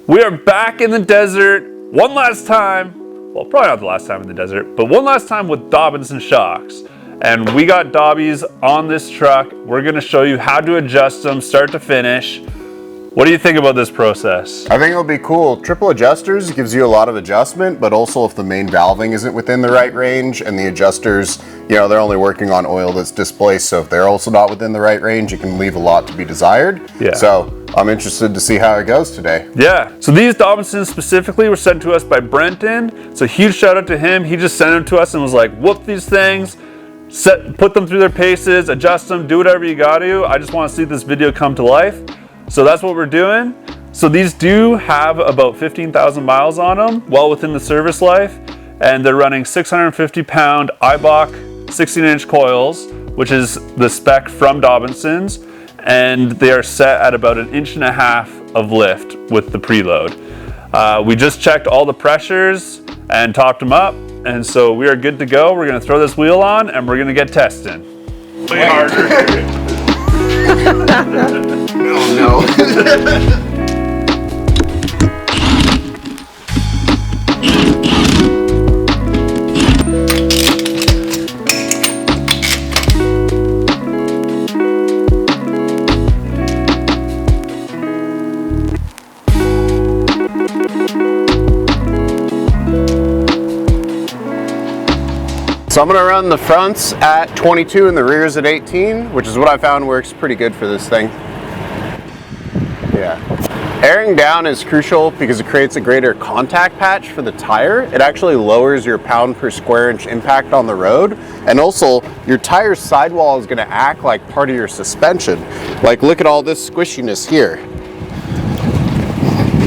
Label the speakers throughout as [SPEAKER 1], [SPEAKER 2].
[SPEAKER 1] We are back in the desert one last time. Well, probably not the last time in the desert, but one last time with Dobinson shocks. And we got Dobbies on this truck. We're gonna show you how to adjust them start to finish. What do you think about this process?
[SPEAKER 2] I think it'll be cool. Triple adjusters gives you a lot of adjustment, but also if the main valving isn't within the right range and the adjusters, you know, they're only working on oil that's displaced, so if they're also not within the right range, it can leave a lot to be desired.
[SPEAKER 1] Yeah.
[SPEAKER 2] So I'm interested to see how it goes today.
[SPEAKER 1] Yeah, so these Dobinsons specifically were sent to us by Brenton. So huge shout out to him. He just sent them to us and was like, whoop these things, put them through their paces, adjust them, do whatever you gotta do. I just wanna see this video come to life. So that's what we're doing. So these do have about 15,000 miles on them, well within the service life. And they're running 650 pound Eibach 16-inch coils, which is the spec from Dobinsons. And they are set at about 1.5 inches of lift with the preload. We just checked all the pressures and topped them up. And so we are good to go. We're gonna throw this wheel on and we're gonna get testing. Way harder.
[SPEAKER 2] Oh no. So I'm gonna run the fronts at 22 and the rears at 18, which is what I found works pretty good for this thing. Yeah. Airing down is crucial because it creates a greater contact patch for the tire. It actually lowers your pound per square inch impact on the road. And also your tire's sidewall is gonna act like part of your suspension. Like look at all this squishiness here.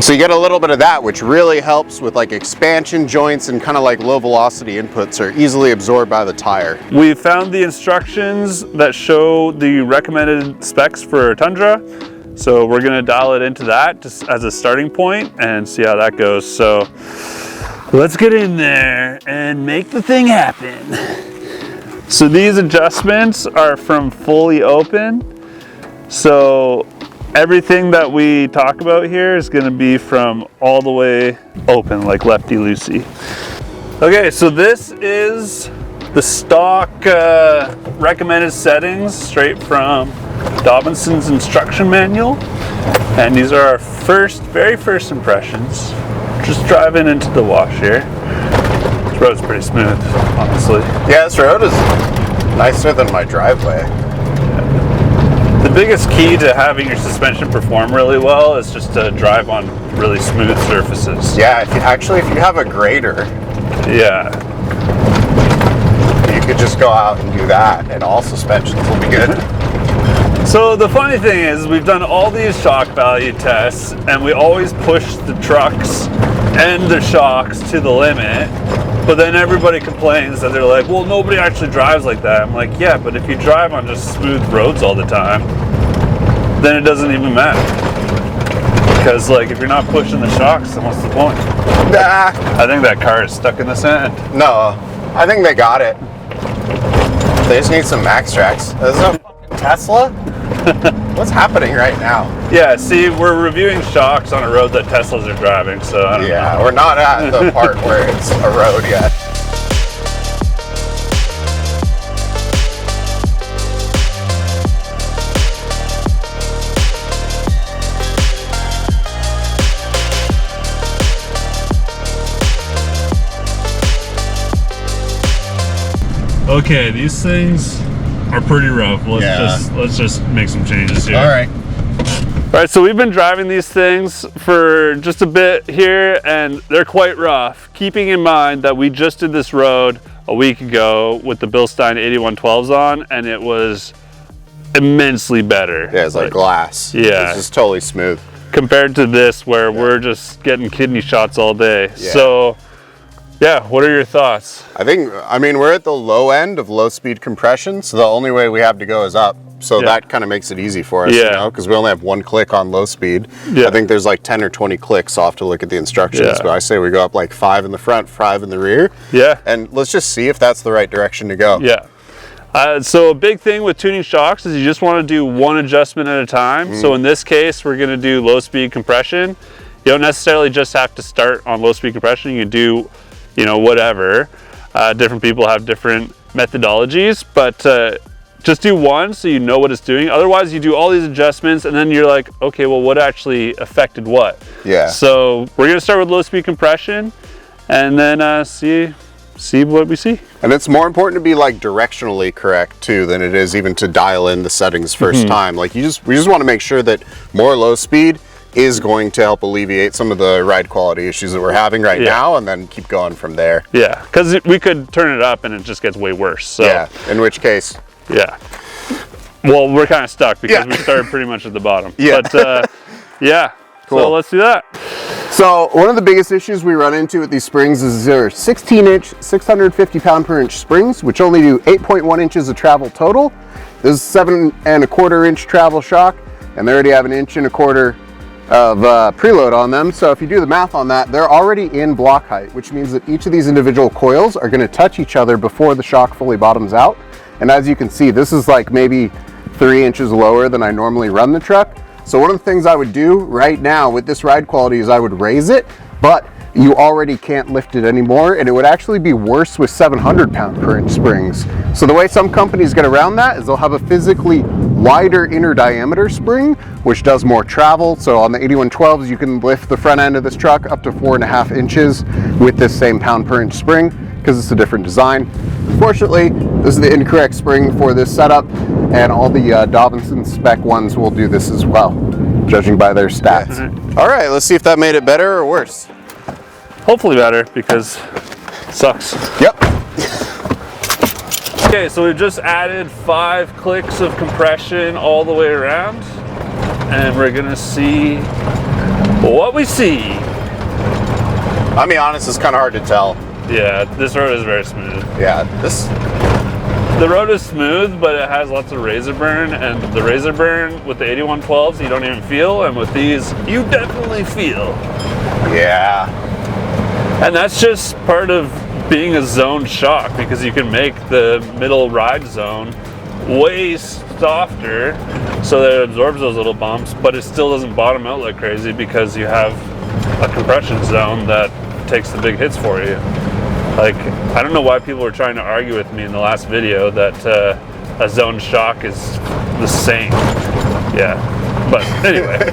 [SPEAKER 2] So you get a little bit of that, which really helps with like expansion joints and kind of like low velocity inputs are easily absorbed by the tire.
[SPEAKER 1] We found the instructions that show the recommended specs for Tundra. So we're gonna dial it into that just as a starting point and see how that goes. So let's get in there and make the thing happen. So these adjustments are from fully open. So everything that we talk about here is gonna be from all the way open, like lefty-loosey. Okay, so this is the stock recommended settings straight from Dobinson's instruction manual. And these are our very first impressions. Just driving into the wash here. This road's pretty smooth, honestly.
[SPEAKER 2] Yeah, this road is nicer than my driveway.
[SPEAKER 1] The biggest key to having your suspension perform really well is just to drive on really smooth surfaces.
[SPEAKER 2] Yeah, if you have a grader,
[SPEAKER 1] yeah,
[SPEAKER 2] you could just go out and do that and all suspensions will be good.
[SPEAKER 1] So the funny thing is we've done all these shock value tests and we always push the trucks and the shocks to the limit. But then everybody complains that they're like, well, nobody actually drives like that. I'm like, yeah, but if you drive on just smooth roads all the time, then it doesn't even matter. Because like, if you're not pushing the shocks, then what's the point?
[SPEAKER 2] Nah.
[SPEAKER 1] I think that car is stuck in the sand.
[SPEAKER 2] No, I think they got it. They just need some max tracks. This is a fucking Tesla? What's happening right now?
[SPEAKER 1] Yeah, see, we're reviewing shocks on a road that Teslas are driving, so I don't know.
[SPEAKER 2] We're not at the part where it's a road yet.
[SPEAKER 1] Okay, these things are pretty rough. Let's just make some changes here.
[SPEAKER 2] All right.
[SPEAKER 1] All right, so we've been driving these things for just a bit here and they're quite rough. Keeping in mind that we just did this road a week ago with the Bilstein 8112s on and it was immensely better.
[SPEAKER 2] Yeah, it's like glass.
[SPEAKER 1] Yeah.
[SPEAKER 2] It's just totally smooth.
[SPEAKER 1] Compared to this where we're just getting kidney shots all day.
[SPEAKER 2] Yeah.
[SPEAKER 1] So yeah, what are your thoughts?
[SPEAKER 2] I mean, we're at the low end of low speed compression, so the only way we have to go is up. So that kind of makes it easy for us, you know, because we only have one click on low speed. I think there's like 10 or 20 clicks. I'll have to look at the instructions, but I say we go up like 5 in the front, 5 in the rear. Yeah. And let's just see if that's the right direction to go.
[SPEAKER 1] Yeah. So a big thing with tuning shocks is you just want to do one adjustment at a time. So in this case, we're going to do low speed compression. You don't necessarily just have to start on low speed compression. You can do, whatever. Different people have different methodologies, but just do one so you know what it's doing. Otherwise, you do all these adjustments and then you're like, okay, well, what actually affected what?
[SPEAKER 2] Yeah.
[SPEAKER 1] So we're gonna start with low speed compression and then see what we see.
[SPEAKER 2] And it's more important to be like directionally correct too than it is even to dial in the settings first time. Like we just want to make sure that more low speed is going to help alleviate some of the ride quality issues that we're having right now, and then keep going from there.
[SPEAKER 1] Yeah, because we could turn it up and it just gets way worse. So.
[SPEAKER 2] Yeah, in which case.
[SPEAKER 1] Yeah. Well, we're kind of stuck because we started pretty much at the bottom.
[SPEAKER 2] Yeah.
[SPEAKER 1] But yeah,
[SPEAKER 2] cool.
[SPEAKER 1] So let's do that.
[SPEAKER 2] So one of the biggest issues we run into with these springs is they're 16-inch, 650 pound-per-inch springs, which only do 8.1 inches of travel total. This is 7.25-inch travel shock, and they already have 1.25 inches of preload on them. So if you do the math on that, they're already in block height, which means that each of these individual coils are going to touch each other before the shock fully bottoms out. And as you can see, this is like maybe 3 inches lower than I normally run the truck. So one of the things I would do right now with this ride quality is I would raise it, but you already can't lift it anymore, and it would actually be worse with 700 pound-per-inch springs. So the way some companies get around that is they'll have a physically wider inner diameter spring, which does more travel. So on the 8112s, you can lift the front end of this truck up to 4.5 inches with this same pound-per-inch spring, because it's a different design. Unfortunately, this is the incorrect spring for this setup, and all the Dobinsons spec ones will do this as well, judging by their stats. All right, let's see if that made it better or worse.
[SPEAKER 1] Hopefully better, because it sucks.
[SPEAKER 2] Yep.
[SPEAKER 1] Okay, so we've just added 5 clicks of compression all the way around, and we're gonna see what we see.
[SPEAKER 2] I'll be honest, it's kind of hard to tell.
[SPEAKER 1] Yeah, this road is very smooth.
[SPEAKER 2] Yeah,
[SPEAKER 1] the road is smooth, but it has lots of razor burn, and the razor burn with the 8112s you don't even feel, and with these you definitely feel.
[SPEAKER 2] Yeah.
[SPEAKER 1] And that's just part of being a zone shock, because you can make the middle ride zone way softer so that it absorbs those little bumps, but it still doesn't bottom out like crazy because you have a compression zone that takes the big hits for you. Like, I don't know why people were trying to argue with me in the last video that a zone shock is the same. Yeah, but anyway.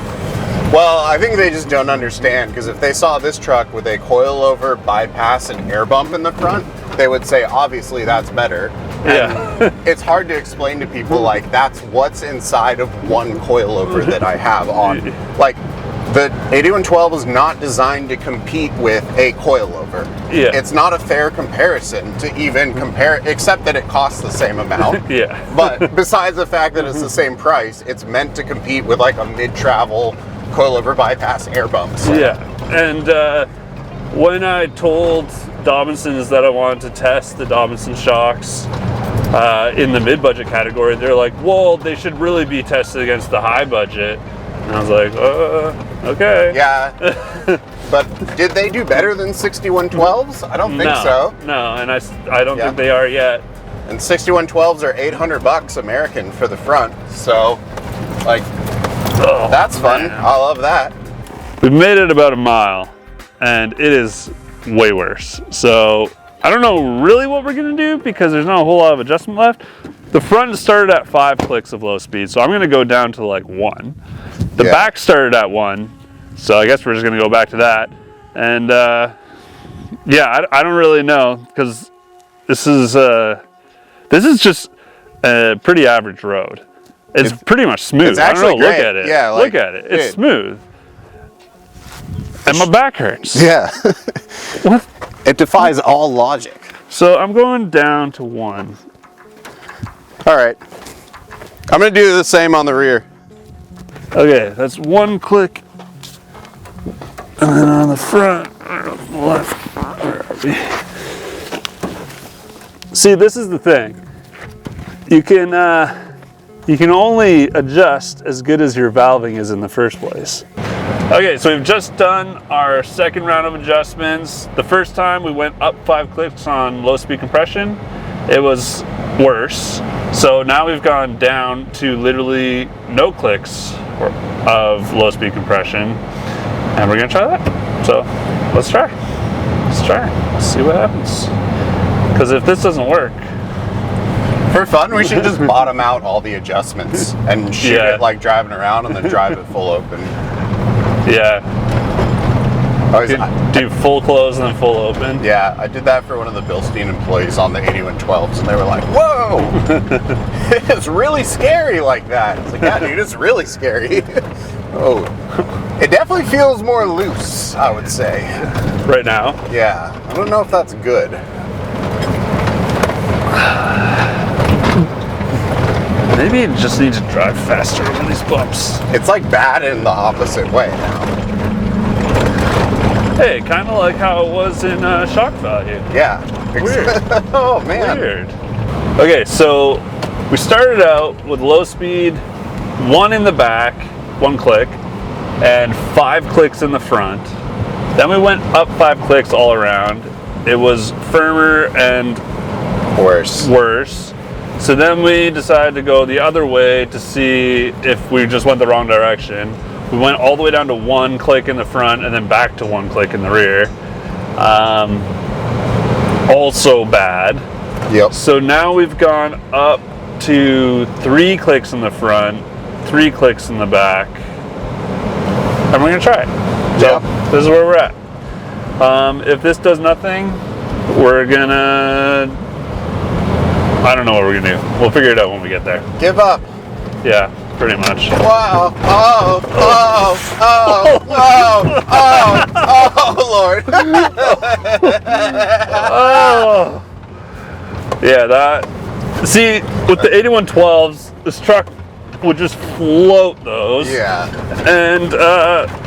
[SPEAKER 2] Well, I think they just don't understand, because if they saw this truck with a coilover, bypass, and air bump in the front, they would say, obviously, that's better.
[SPEAKER 1] Yeah.
[SPEAKER 2] It's hard to explain to people, like, that's what's inside of one coilover that I have on. Like, the 8112 is not designed to compete with a coilover.
[SPEAKER 1] Yeah.
[SPEAKER 2] It's not a fair comparison to even compare, except that it costs the same amount.
[SPEAKER 1] Yeah.
[SPEAKER 2] But besides the fact that it's the same price, it's meant to compete with like a mid-travel coilover bypass air bumps.
[SPEAKER 1] Yeah, and when I told Dobinsons that I wanted to test the Dobinson shocks in the mid-budget category, they're like, well, they should really be tested against the high budget. And I was like, okay.
[SPEAKER 2] Yeah, but did they do better than 6112s? I don't think so.
[SPEAKER 1] No, and I don't think they are yet.
[SPEAKER 2] And 6112s are $800 American for the front, so like, that's fun.
[SPEAKER 1] Man.
[SPEAKER 2] I love that.
[SPEAKER 1] We've made it about a mile, and it is way worse. So I don't know really what we're gonna do, because there's not a whole lot of adjustment left. The front started at 5 clicks of low speed, so I'm gonna go down to like 1. The back started at 1, so I guess we're just gonna go back to that. And yeah, I don't really know, because this is just a pretty average road. It's pretty much smooth.
[SPEAKER 2] It's actually
[SPEAKER 1] Look
[SPEAKER 2] great.
[SPEAKER 1] at it.
[SPEAKER 2] Yeah, like,
[SPEAKER 1] look at it. It's
[SPEAKER 2] dude.
[SPEAKER 1] smooth. And my back hurts.
[SPEAKER 2] Yeah.
[SPEAKER 1] What?
[SPEAKER 2] It defies all logic.
[SPEAKER 1] So I'm going down to 1.
[SPEAKER 2] All right. I'm gonna do the same on the rear.
[SPEAKER 1] Okay, that's 1 click. And then on the front, or on the left, where are we? See, this is the thing. You can only adjust as good as your valving is in the first place. Okay, so we've just done our second round of adjustments. The first time we went up 5 clicks on low speed compression, it was worse. So now we've gone down to literally no clicks of low speed compression. And we're gonna try that. So let's try. Let's see what happens. Because if this doesn't work,
[SPEAKER 2] for fun, we should just bottom out all the adjustments and shoot it like driving around and then drive it full open.
[SPEAKER 1] Yeah. Do full close and then full open?
[SPEAKER 2] Yeah, I did that for one of the Bilstein employees on the 8112s, and they were like, whoa! It's really scary like that. It's like, yeah, dude, it's really scary. Oh. It definitely feels more loose, I would say.
[SPEAKER 1] Right now?
[SPEAKER 2] Yeah. I don't know if that's good.
[SPEAKER 1] Maybe you just need to drive faster over these bumps.
[SPEAKER 2] It's like bad in the opposite way now.
[SPEAKER 1] Hey, kind of like how it was in shock value.
[SPEAKER 2] Yeah.
[SPEAKER 1] Weird.
[SPEAKER 2] Oh, man.
[SPEAKER 1] Weird. Okay, so we started out with low speed, 1 in the back, 1 click, and 5 clicks in the front. Then we went up 5 clicks all around. It was firmer and worse. So then we decided to go the other way to see if we just went the wrong direction. We went all the way down to 1 click in the front and then back to 1 click in the rear. Also bad.
[SPEAKER 2] Yep.
[SPEAKER 1] So now we've gone up to 3 clicks in the front, 3 clicks in the back, and we're gonna try it. So this is where we're at. If this does nothing, we're gonna, I don't know what we're gonna do. We'll figure it out when we get there.
[SPEAKER 2] Give up.
[SPEAKER 1] Yeah, pretty much.
[SPEAKER 2] Wow. Oh, Lord.
[SPEAKER 1] Oh. Yeah, that. See, with the 8112s, this truck would just float those.
[SPEAKER 2] Yeah.
[SPEAKER 1] And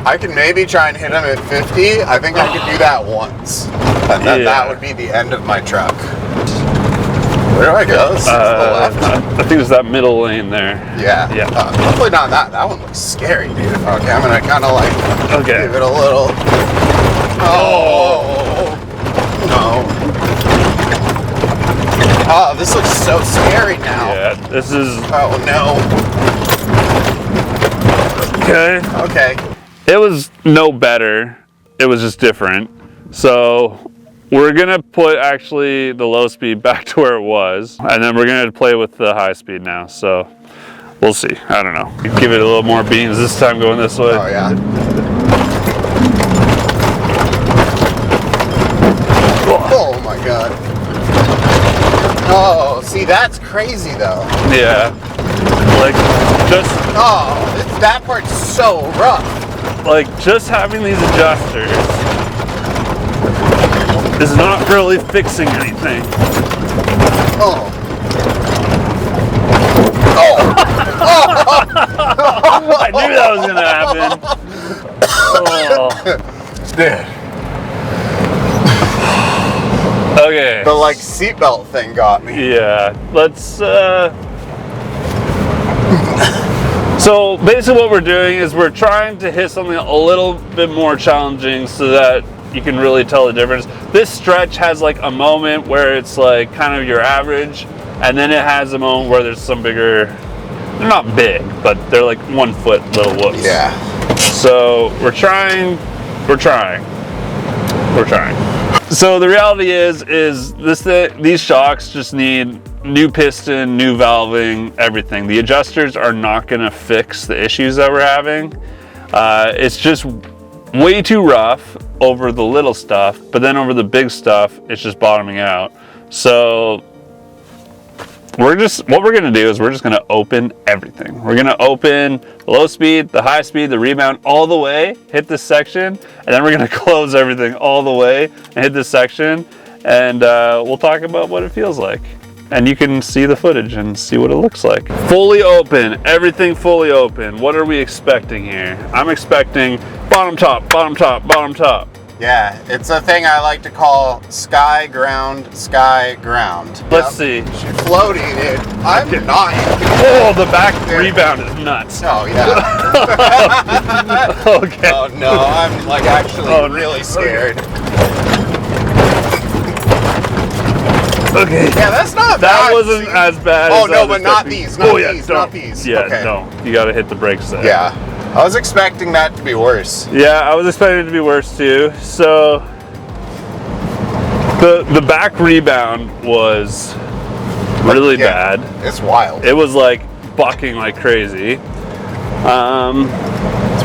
[SPEAKER 2] I can maybe try and hit him at 50. I think I could do that once. And then that would be the end of my truck. Where do I go? This is the left.
[SPEAKER 1] I think it's that middle lane there.
[SPEAKER 2] Yeah.
[SPEAKER 1] Yeah.
[SPEAKER 2] Hopefully not that. That one looks scary, dude. Okay, I'm gonna kind of like give it a little. Oh. No. Oh, this looks so scary now.
[SPEAKER 1] Yeah, this is.
[SPEAKER 2] Oh no. Okay.
[SPEAKER 1] It was no better. It was just different. So we're gonna put actually the low speed back to where it was, and then we're gonna play with the high speed now. So we'll see. I don't know. Give it a little more beans this time going this way.
[SPEAKER 2] Oh yeah. Oh my god. Oh, see, that's crazy though.
[SPEAKER 1] Yeah. Like just.
[SPEAKER 2] Oh, that part's so rough.
[SPEAKER 1] Like just having these adjusters is not really fixing anything.
[SPEAKER 2] Oh.
[SPEAKER 1] I knew that was gonna happen. Oh.
[SPEAKER 2] Dude.
[SPEAKER 1] Okay.
[SPEAKER 2] The like seatbelt thing got me.
[SPEAKER 1] Yeah. Let's So basically what we're doing is we're trying to hit something a little bit more challenging so that you can really tell the difference. This stretch has like a moment where it's like kind of your average, and then it has a moment where there's some bigger, they're not big, but they're like 1 foot little whoops.
[SPEAKER 2] Yeah.
[SPEAKER 1] So we're trying. So the reality is these shocks just need new piston, new valving, everything. The adjusters are not gonna fix the issues that we're having. It's just way too rough over the little stuff, but then over the big stuff, it's just bottoming out. So what we're gonna do is we're just gonna open everything. We're gonna open the low speed, the high speed, the rebound all the way, hit this section, and then we're gonna close everything all the way and hit this section, and we'll talk about what it feels like. And you can see the footage and see what it looks like. Fully open, everything fully open. What are we expecting here? I'm expecting bottom top, bottom top, bottom top.
[SPEAKER 2] Yeah, it's a thing I like to call sky, ground, sky, ground.
[SPEAKER 1] Let's see.
[SPEAKER 2] She's floating, dude. I'm not.
[SPEAKER 1] Oh, the back rebound is nuts.
[SPEAKER 2] Oh, yeah.
[SPEAKER 1] Okay.
[SPEAKER 2] Oh, no, I'm like actually really scared.
[SPEAKER 1] Okay.
[SPEAKER 2] Yeah, that's not
[SPEAKER 1] that
[SPEAKER 2] bad.
[SPEAKER 1] wasn't as bad
[SPEAKER 2] Oh,
[SPEAKER 1] as
[SPEAKER 2] no, but not these. Not these. Not these.
[SPEAKER 1] Yeah,
[SPEAKER 2] okay.
[SPEAKER 1] no. You gotta hit the brakes there.
[SPEAKER 2] Yeah. I was expecting that to be worse.
[SPEAKER 1] Yeah, I was expecting it to be worse too. So the back rebound was really bad.
[SPEAKER 2] It's wild.
[SPEAKER 1] It was like bucking like crazy.
[SPEAKER 2] It's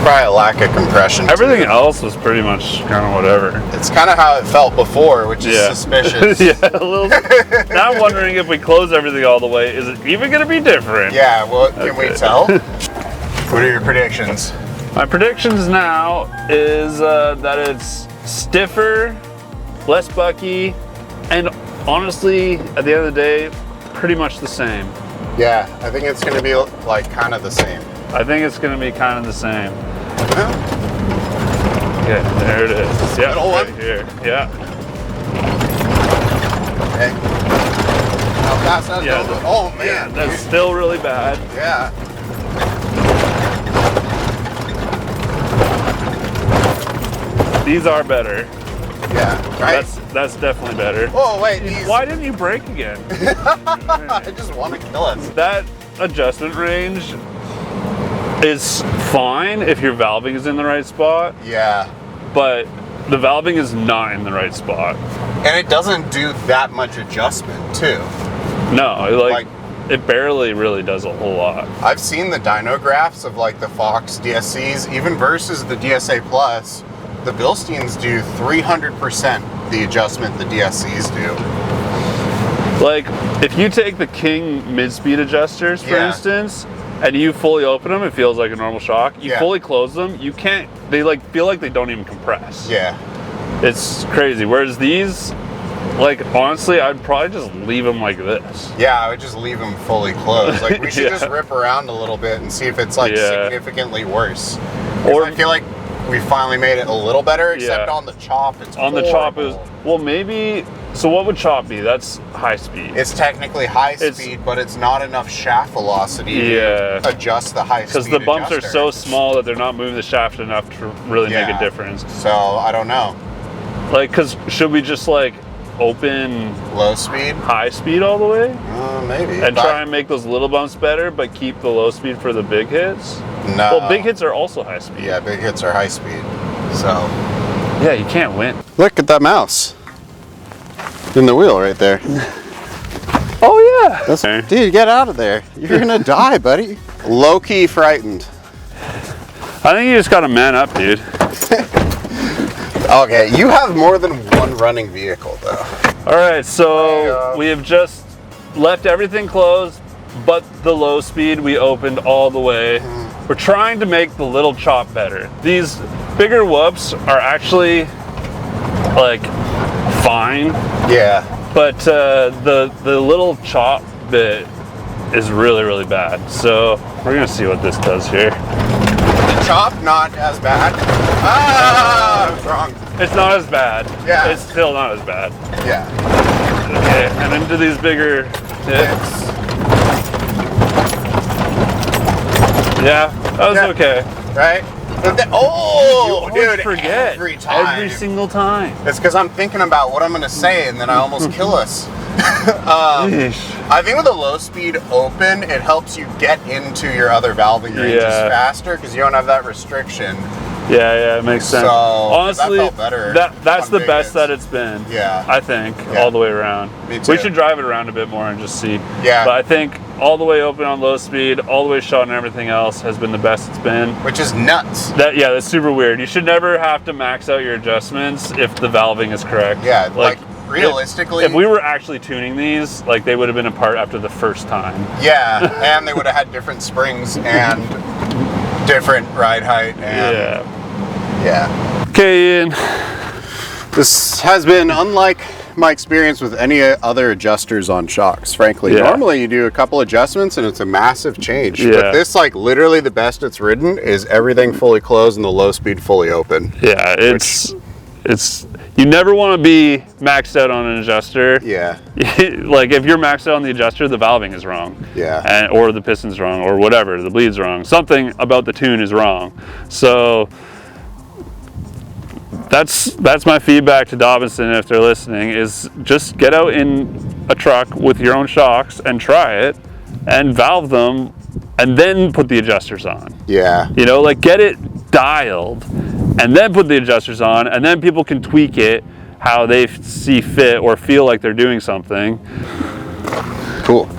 [SPEAKER 2] probably a lack of compression.
[SPEAKER 1] Everything else was pretty much kind of whatever.
[SPEAKER 2] It's kind of how it felt before, which is suspicious.
[SPEAKER 1] Yeah, a little. Now I'm wondering if we close everything all the way, is it even going to be different?
[SPEAKER 2] Yeah, well, can we tell? What are your predictions?
[SPEAKER 1] My predictions now is that it's stiffer, less bucky, and honestly, at the end of the day, pretty much the same.
[SPEAKER 2] Yeah, I think it's going to be like kind of the same.
[SPEAKER 1] I think it's going to be kind of the same. Okay, there it is. Yeah, right here. Yeah.
[SPEAKER 2] Okay. How fast that's going? Oh man,
[SPEAKER 1] yeah, that's still really bad.
[SPEAKER 2] Yeah.
[SPEAKER 1] These are better.
[SPEAKER 2] Yeah, right?
[SPEAKER 1] That's definitely better.
[SPEAKER 2] Oh wait,
[SPEAKER 1] why didn't you brake again?
[SPEAKER 2] I just want to kill us.
[SPEAKER 1] That adjustment range is fine if your valving is in the right spot.
[SPEAKER 2] Yeah.
[SPEAKER 1] But the valving is not in the right spot.
[SPEAKER 2] And it doesn't do that much adjustment too.
[SPEAKER 1] No, it barely really does a whole lot.
[SPEAKER 2] I've seen the dyno graphs of like the Fox DSCs, even versus the DSA Plus. The Bilsteins do 300% the adjustment the DSCs do.
[SPEAKER 1] Like, if you take the King mid-speed adjusters, for instance, and you fully open them, it feels like a normal shock. You fully close them, you can't, they like feel like they don't even compress.
[SPEAKER 2] Yeah.
[SPEAKER 1] It's crazy. Whereas these, like, honestly, I'd probably just leave them like this.
[SPEAKER 2] Yeah, I would just leave them fully closed. Like, we should just rip around a little bit and see if it's like significantly worse. Or I feel like we finally made it a little better, except on the chop, it's
[SPEAKER 1] on the chop is, well, maybe, so what would chop be? That's high speed.
[SPEAKER 2] It's technically high speed, but it's not enough shaft velocity to adjust the high speed.
[SPEAKER 1] Because the bumps are so small that they're not moving the shaft enough to really make a difference.
[SPEAKER 2] So, I don't know.
[SPEAKER 1] Like, because should we just like open
[SPEAKER 2] low speed,
[SPEAKER 1] high speed all the way?
[SPEAKER 2] Maybe.
[SPEAKER 1] And try and make those little bumps better, but keep the low speed for the big hits?
[SPEAKER 2] No.
[SPEAKER 1] Well, big hits are also high speed.
[SPEAKER 2] Yeah, big hits are high speed. So.
[SPEAKER 1] Yeah, you can't win.
[SPEAKER 2] Look at that mouse. In the wheel right there.
[SPEAKER 1] Oh yeah.
[SPEAKER 2] Dude, get out of there. You're gonna die, buddy. Low-key frightened.
[SPEAKER 1] I think you just gotta man up, dude.
[SPEAKER 2] Okay, you have more than one running vehicle though.
[SPEAKER 1] All right, so we have just left everything closed, but the low speed we opened all the way. We're trying to make the little chop better. These bigger whoops are actually like fine. Yeah. But the little chop bit is really, really bad. So we're gonna see what this does here.
[SPEAKER 2] The chop, not as bad. Ah, I was wrong.
[SPEAKER 1] It's not as bad.
[SPEAKER 2] Yeah.
[SPEAKER 1] It's still not as bad.
[SPEAKER 2] Yeah.
[SPEAKER 1] Okay, and into these bigger tips. Yeah, that was okay.
[SPEAKER 2] Right? But dude,
[SPEAKER 1] forget
[SPEAKER 2] every time.
[SPEAKER 1] Every single time.
[SPEAKER 2] It's because I'm thinking about what I'm going to say and then I almost kill us. I think with a low speed open, it helps you get into your other valving ranges faster because you don't have that restriction.
[SPEAKER 1] Yeah, it makes sense.
[SPEAKER 2] So,
[SPEAKER 1] honestly,
[SPEAKER 2] that felt better
[SPEAKER 1] that's the best that it's been.
[SPEAKER 2] Yeah.
[SPEAKER 1] I think, all the way around.
[SPEAKER 2] Me too.
[SPEAKER 1] We should drive it around a bit more and just see.
[SPEAKER 2] Yeah.
[SPEAKER 1] But I think all the way open on low speed, all the way shut and everything else has been the best it's been.
[SPEAKER 2] Which is nuts.
[SPEAKER 1] That's super weird. You should never have to max out your adjustments if the valving is correct.
[SPEAKER 2] Yeah, like realistically.
[SPEAKER 1] If we were actually tuning these, like they would have been apart after the first time.
[SPEAKER 2] Yeah, and they would have had different springs and different ride height and yeah.
[SPEAKER 1] Okay, Ian.
[SPEAKER 2] This has been unlike my experience with any other adjusters on shocks, frankly. Normally you do a couple adjustments and it's a massive change. But this, like, literally the best it's ridden is everything fully closed and the low speed fully open.
[SPEAKER 1] Yeah, it's you never want to be maxed out on an adjuster.
[SPEAKER 2] Yeah.
[SPEAKER 1] Like if you're maxed out on the adjuster, the valving is wrong.
[SPEAKER 2] Yeah.
[SPEAKER 1] Or the piston's wrong, or whatever, the bleed's wrong. Something about the tune is wrong. So that's my feedback to Dobinson if they're listening, is just get out in a truck with your own shocks and try it and valve them and then put the adjusters on.
[SPEAKER 2] Yeah.
[SPEAKER 1] You know, like get it dialed and then put the adjusters on, and then people can tweak it how they see fit or feel like they're doing something.
[SPEAKER 2] Cool.